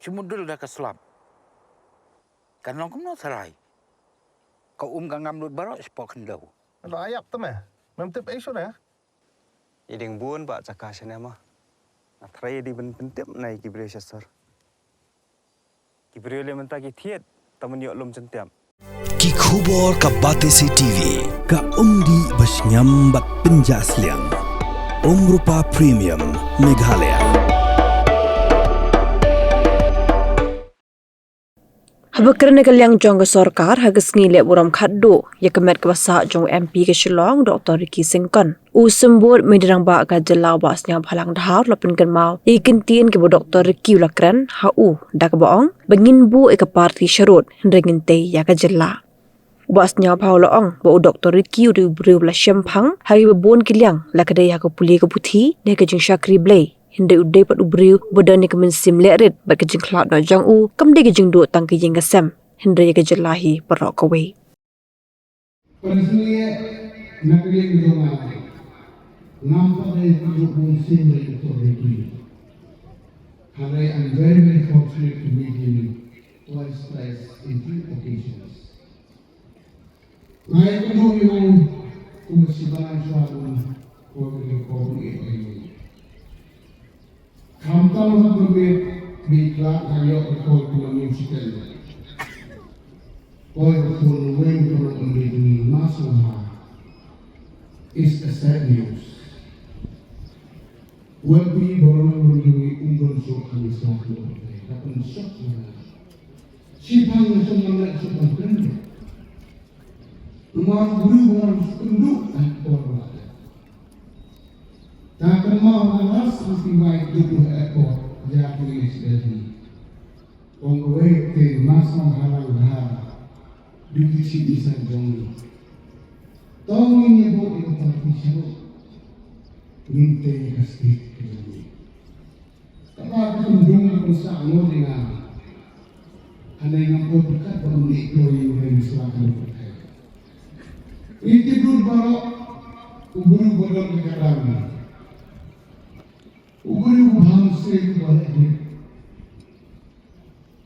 Cumudul dah keselam. Kan long kumno sarai. Kau kang ngamlut barok spok kendau. Ada ayak tu meh. Memtip isu dah. Iding buon pak cakasnya mah. Atrai di pentip naik kibriyo sasar. Kibriyo le mentaki thiet taman yok lom centiam. Ki khubor ka Batesi TV ka umdi basnyambat penjasliang. Rupa Premium Meghalaya. Habakran yang jong ke sarkar hagas ngilek buram khaddo ya kemet ke basa jong MP ke Shillong Dr. Ricky Singkon u sembut medirang ba ka Jylla ba Sniawbhalang dhar lapen kan mau i Kyntien ke Dr. Ricky ulakran ha u dak baong bengin bu ke parti Sharud ndengin te ya ka Jylla ba Sniawbhalang ba Dr. Ricky u bru bla shempang hari bebon kiliang la kedai ha ke puli ke puthi ne ke jing Shakri Blay hindai udai pat ubriu bodan ni kemen sim lerit bat ke jing khlad no jang u kam de ke jing du tang ke jing gasam hindai ke Jyllahi parok kawe Personally, Meghalaya Jylla nampak dari tujuh pun sim dari Automotive. Hari I'm very fortunate to meet him twice in 3 occasions. Saya kenal yang kumasibalan Sharud kau ini. Kamtang berbeda bikla kayo kau musical. Kau pun when kau menjadi masalah is a sad news. Wabi borong menjadi unggun sok kami selalu. Tapi sok mana? Siapa yang semangat sok berkenan? Rumah guru harus tunduk dan hormat. Tak mau alas mesti baik duduk ekor jatuh istri. Pengawai ke masa halang dah duduk si bisa jomli. Tahu ini buat itu tapi siapa minta kasih kerja. Tapi kunjung perusahaan dengan ada yang kau dekat dalam dikoi yang selatan berkait. Ini dulu baru uburu bodong keadaan. Uburu hamsir balik.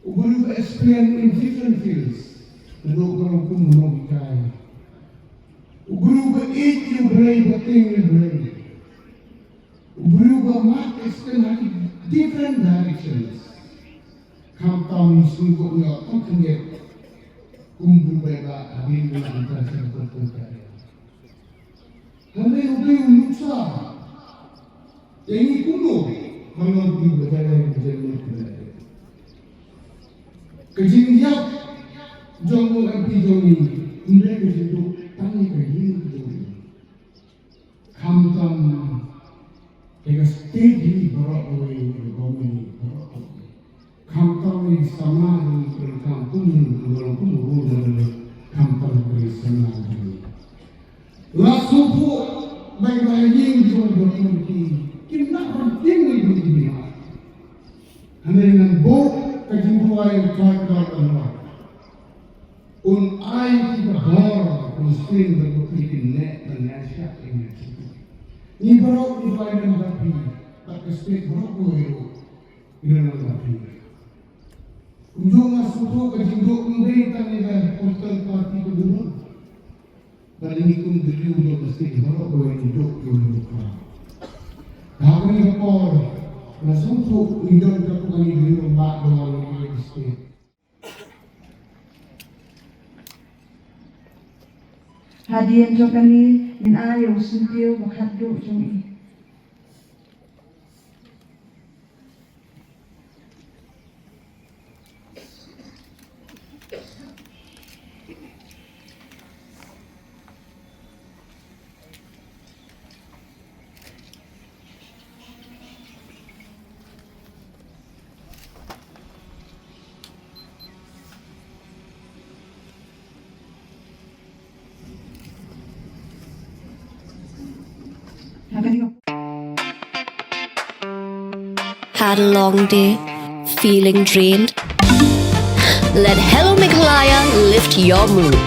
Uburu experience in different fields. Lalu orang pun menogikaya. Uburu berit you brain, beting you brain. Uburu bermak experience in different directions. Kampang sungguh nggak tak kenyak. Kumpul beba habis dengan satu kali. Hari uburu nuksa. Yang kuno mengerti berjalan berjalan. Kejinjak jombo MP jomi mereka itu tanya kejin jomi. Kamtam jika studi berapa gomi berapa. Kamtam ini sama dengan kampung walaupun bukan kamtam bersama ini. Lasupu baik-baik yang jombo ini. Kita penting itu dia. Hanya dengan bot kejuruan faktor Allah. Ai kita hor muslim berpikir net dan nasyak ini. Ini baru dilayan tapi tak kesepit baru itu dalam tapi. Kunjung asutu kejinduk pemerintahan ini konten parti kedua. Dan ini pun dulu untuk kesepit baru hidup dulu. Kami rekor, langsung tu hidup kita kami di rumah dengan orang istri. Hadian jo kami min ayo sintiu makhaddu jong Had a long day, feeling drained? Let Hello Meghalaya lift your mood.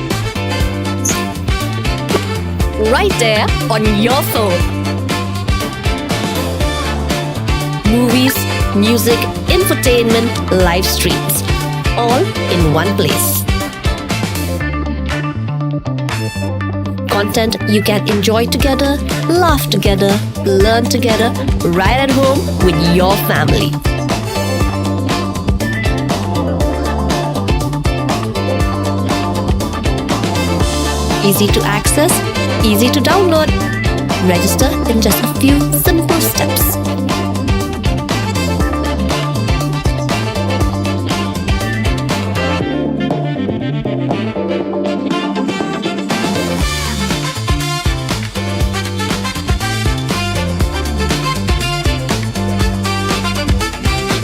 Right there on your phone. Movies, music, infotainment, live streams, all in one place. Content you can enjoy together, laugh together, learn together, right at home with your family. Easy to access, easy to download. Register in just a few simple steps.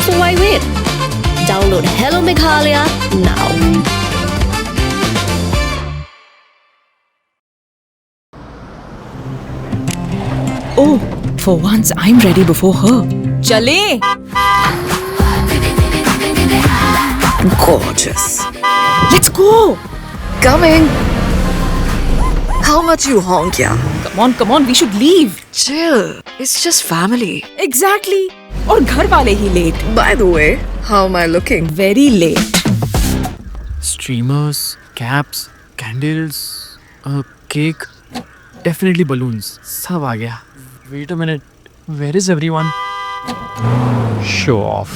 So why wait? Download Hello Meghalaya now. Oh, for once I'm ready before her. Chale! Gorgeous. Let's go! Coming. How much you honk, yeah? Come on, we should leave. Chill. It's just family. Exactly. और घर वाले ही late. By the way, how am I looking? Very late. Streamers, caps, candles, a cake, definitely balloons. सब आ गया. Wait a minute. Where is everyone? Show off.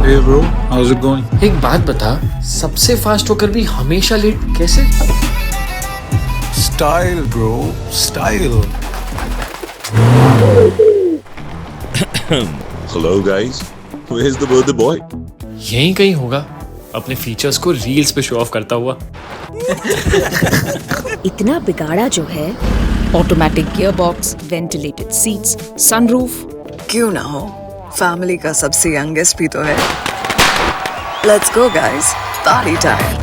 Hey bro, how's it going? एक बात बता, सबसे फास्ट होकर भी हमेशा लेट कैसे? Style bro, style. Hello guys, where's the birthday boy? यहीं कहीं होगा, अपने फीचर्स को रील्स पे शो ऑफ करता हुआ. इतना बिगाड़ा जो है. Automatic gearbox, ventilated seats, sunroof. क्यों ना हो? Family का सबसे youngest भी तो है. Let's go guys, party time.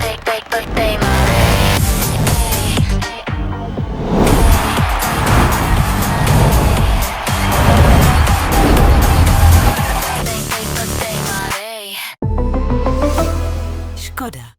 Skoda.